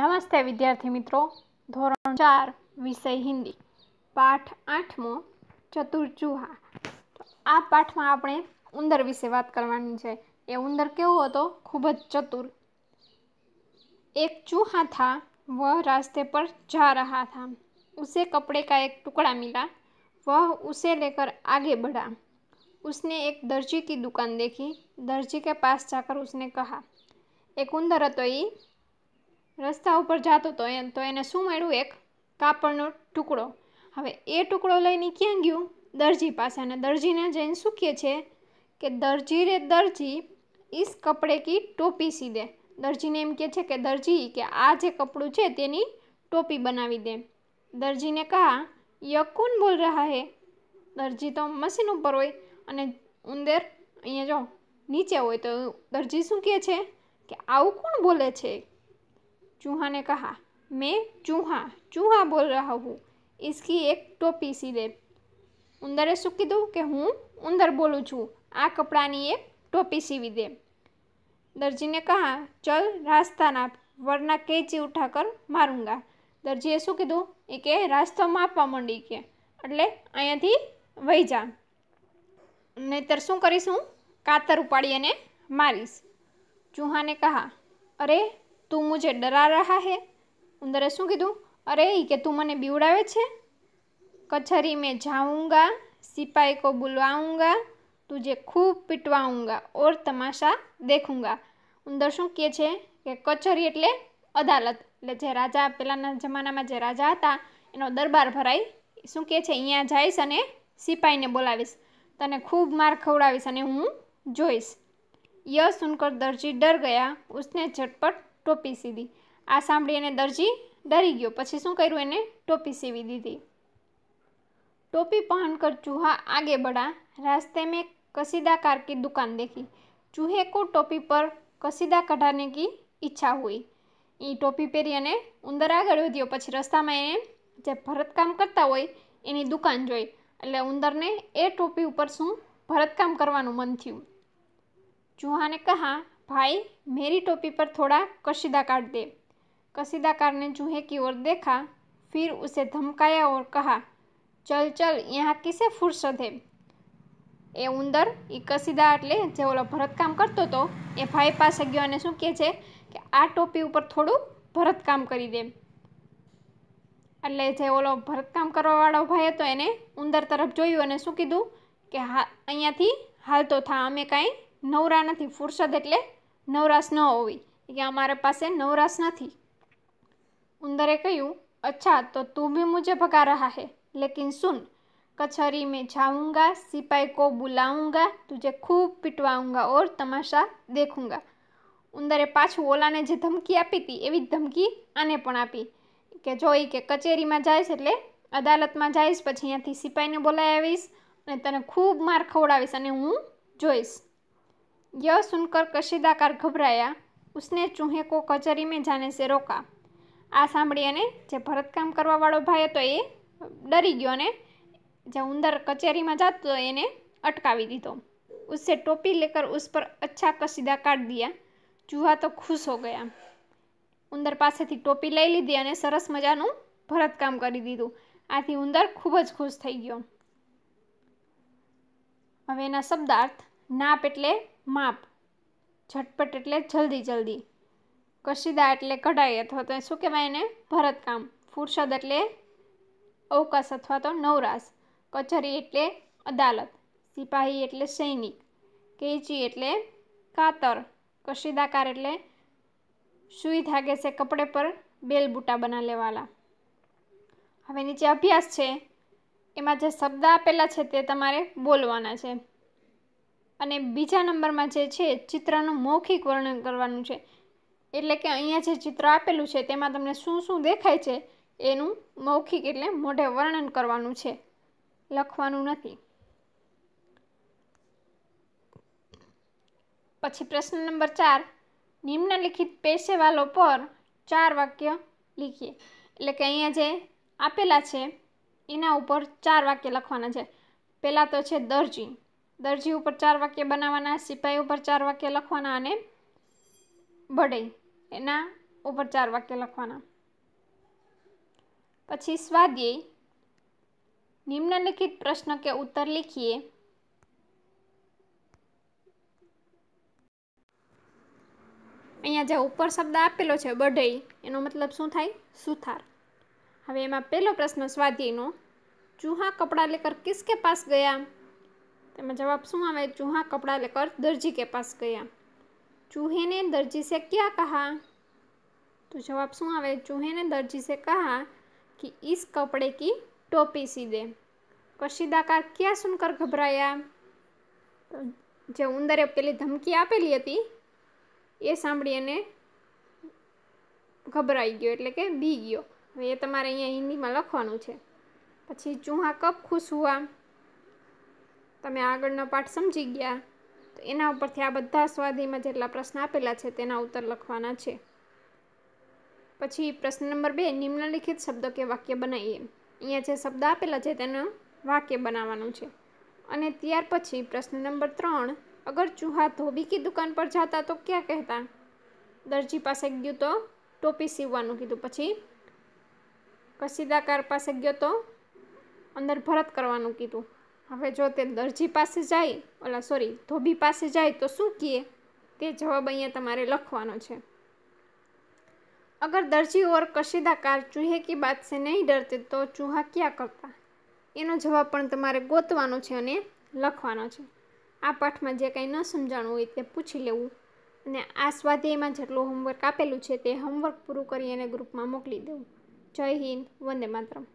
નમસ્તે વિદ્યાર્થી મિત્રો, ધોરણ 4 વિષય હિન્દી, પાઠ 8મો ચતુર ચૂહા। તો આ પાઠમાં આપણે ઉંદર વિશે વાત કરવાની છે। એ ઉંદર કેવો હતો? ખૂબ જ ચતુર। एक चूहा था, वह रास्ते पर जा रहा था। उसे कपड़े का एक टुकड़ा मिला, वह उसे लेकर आगे बढ़ा। उसने एक दर्जी की दुकान देखी। दर्जी के पास जाकर उसने कहा, एक उंदर હતો એ રસ્તા ઉપર જતો હતો તો એને શું મળ્યું? એક કાપડનો ટુકડો। હવે એ ટુકડો લઈને ક્યાં ગયું? દરજી પાસે। અને દરજીને જઈને શું કહે છે કે દરજી રે દરજી, ઇસ કપડે કી ટોપી સી દે। દરજીને એમ કહે છે કે દરજી, કે આ જે કપડું છે તેની ટોપી બનાવી દે। દરજીને કહા, યહ કોણ બોલ રહા હે? દરજી તો મશીન ઉપર હોય અને ઉંદર અહીંયા જો નીચે હોય, તો દરજી શું કહે છે કે આવું કોણ બોલે છે? चूहा ने कहा, मैं चूहा चूहा बोल रहा हूँ, इसकी एक टोपी सी दे। उंदरे શું કીધું કે હું ઉંદર બોલું છું, આ કપડાની એક ટોપી સીવી દે। दर्जी ने कहा, चल रास्ता नाप वरना कैची उठाकर मारूंगा। દરજીએ શું કીધું? એ કે રાસ્તો માપવા માંડી, કે એટલે અહીંયાથી વહી જા, નહીતર શું કરીશ, હું કાતર ઉપાડી અને મારીશ। ચૂહા ને કહા, અરે તું મુझे डरा रहा है? ઉંદરે શું કીધું? અરે ઈ કે તું મને બીવડાવે છે? कचहरी में जाऊंगा, सिपाही को बुलवाऊंगा, तुझे खूब पिटवाऊंगा और तमाशा देखूंगा। ઉંદર શું કહે છે કે કચેરી એટલે અદાલત, એટલે જે રાજા પહેલાંના જમાનામાં જે રાજા હતા એનો દરબાર ભરાય। શું કહે છે? અહીંયા જઈશ અને સિપાહીને બોલાવીશ, તને ખૂબ માર ખવડાવીશ અને હું જોઈશ। યહ સુનકર દરજી ડર ગયા, उसने झटपट टोपी सी दी। આ સાંભળી અને દરજી ડરી ગયો, પછી શું કર્યું? એને ટોપી સીવી દીધી। टोपी पहनकर चूहा आगे बढ़ा। रास्ते में कसीदाकार की दुकान देखी। चूहे को टोपी पर कसीदा कढ़ाने की ઈચ્છા हुई। એ ટોપી પહેરી અને ઉંદર આગળ વધ્યો, પછી રસ્તામાં એને જે ભરતકામ કરતા હોય એની દુકાન જોઈ, એટલે ઉંદરને એ ટોપી ઉપર શું ભરતકામ કરવાનું મન થયું। चूहा ने कहा, भाई मेरी टोपी पर थोड़ा कसीदा काट दे। कसीदाकार ने चूहे की ओर देखा, फिर उसे धमकाया और कहा, चल चल यहाँ किसे फुर्सत है? એ ઉંદર એ કસીદા એટલે જે ઓલો ભરતકામ કરતો હતો એ ભાઈ પાસે ગયો અને શું કહે છે કે આ ટોપી ઉપર થોડું ભરતકામ કરી દે। એટલે જે ઓલો ભરતકામ કરવાવાળો ભાઈ હતો એને ઉંદર તરફ જોયું અને શું કીધું કે હા, અહીંયાથી હાલતો થા, અમે કાંઈ નવરા નથી। ફુરસદ એટલે નવરાશ ન હોવી, કે અમારે પાસે નવરાશ નથી। ઉંદરે કહ્યું, अच्छा तो तू भी मुझे भगा रहा है, लेकिन सुन, कचहरी में जाऊंगा, सिपाही को बुलाऊंगा, तुझे खूब पिटवाऊंगा और तमाशा देखूंगा। ઉંદરે પાછું ઓલાને જે ધમકી આપી હતી એવી જ ધમકી આને પણ આપી, કે જો એ કે કચેરીમાં જઈશ એટલે અદાલતમાં જઈશ, પછી અહીંયાથી સિપાહીને બોલાવી આવીશ અને તને ખૂબ માર ખવડાવીશ અને હું જોઈશ। યહ સુનકર કસીદાકાર ઘબરાયા, उसने चूहे को कचहरी में जाने से रोका। આ સાંભળી અને જે ભરતકામ કરવાવાળો ભાઈ હતો એ ડરી ગયો અને જે ઉંદર કચેરીમાં જતો એને અટકાવી દીધો। उससे टोपी लेकर उस पर अच्छा कसीदा काट दिया। चूहा तो खुश हो गया। ઉંદર પાસેથી ટોપી લઈ લીધી અને સરસ મજાનું ભરતકામ કરી દીધું। આથી ઉંદર ખૂબ જ ખુશ થઈ ગયો। હવે એના શબ્દાર્થ: નાપ એટલે માપ, ઝટપટ એટલે જલ્દી જલ્દી, કસીદા એટલે કઢાઈ અથવા તો શું કહેવાય એને ભરતકામ, ફુરસદ એટલે અવકાશ અથવા તો નવરાશ, કચેરી એટલે અદાલત, સિપાહી એટલે સૈનિક, कैची એટલે કાતર, કસીદાકાર એટલે સુઈ ધાગે સે કપડે પર બેલ બૂટા બનાને વાલા। હવે નીચે અભ્યાસ છે, એમાં જે શબ્દ આપેલા છે તે તમારે બોલવાના છે અને બીજા નંબરમાં જે છે ચિત્રનું મૌખિક વર્ણન કરવાનું છે। એટલે કે અહીંયા જે ચિત્ર આપેલું છે તેમાં તમને શું શું દેખાય છે એનું મૌખિક એટલે મોઢે વર્ણન કરવાનું છે, લખવાનું નથી। પછી પ્રશ્ન નંબર 4, નિમ્નલિખિત પેશે વાલો પર 4 વાક્ય લીખીએ। એટલે કે અહીંયા જે આપેલા છે એના ઉપર 4 વાક્ય લખવાના છે। પહેલાં તો છે દરજી, દરજી ઉપર 4 વાક્ય બનાવવાના, સિપાહી ઉપર 4 વાક્ય લખવાના અને બઢઈ એના ઉપર 4 વાક્ય લખવાના। પછી સ્વાધ્યાય, निम्नलिखित प्रश्न के उत्तर लिखिए। અહીંયા જે ઉપર શબ્દ આપેલો છે બઢઈ, એનો મતલબ શું થાય? સુથાર। હવે એમાં પહેલો પ્રશ્ન સ્વાધ્યાયનો, चूहा कपड़ा लेकर किसके पास गया? તેમાં જવાબ શું આવે? चूहा कपड़ा लेकर दर्जी के पास गया। चूहे ने दर्जी से क्या कहा? तो जवाब શું આવે? चूहे ने दर्जी से कहा कि इस कपड़े की टोपी सी दे। कशीदाकार क्या सुनकर घबराया? तो જે ઉંદરે પેલી ધમકી આપેલી હતી એ સાંભળી અને ગભરાઈ ગયો, એટલે કે બી ગયો। હવે એ તમારે અહીંયા હિન્દીમાં લખવાનું છે। પછી ચૂહા કબ ખુશ હુઆ? તમે આગળનો પાઠ સમજી ગયા તો એના ઉપરથી આ બધા સ્વાધ્યાયમાં જેટલા પ્રશ્ન આપેલા છે તેના ઉત્તર લખવાના છે। પછી પ્રશ્ન નંબર 2, નિમ્નલિખિત શબ્દ કે વાક્ય બનાવીએ। અહીંયા જે શબ્દ આપેલા છે તેનું વાક્ય બનાવવાનું છે। અને ત્યાર પછી પ્રશ્ન નંબર 3, અગર ચૂહા ધોબી की दुकान पर जाता तो क्या कहता? દરજી પાસે ગયો તો ટોપી સીવવાનું કીધું। પછી કસીદાકાર પાસે ગયો તો અંદર ભરત કરવાનું કીધું। હવે જો તે દરજી પાસે જાય, ધોબી પાસે જાય તો શું કહે? તે જવાબ અહીંયા તમારે લખવાનો છે। અગર દરજી ઓર કસીદાકાર ચૂહે की बात से नहीं डरते तो चूहा क्या करता? એનો જવાબ પણ તમારે ગોતવાનો છે અને લખવાનો છે। આ પાઠમાં જે કંઈ ન સમજાણું હોય તે પૂછી લેવું અને આ સ્વાધ્યાયમાં જેટલું હોમવર્ક આપેલું છે તે હોમવર્ક પૂરું કરી અને ગ્રુપમાં મોકલી દેવું। જય હિન્દ, વંદે માતરમ।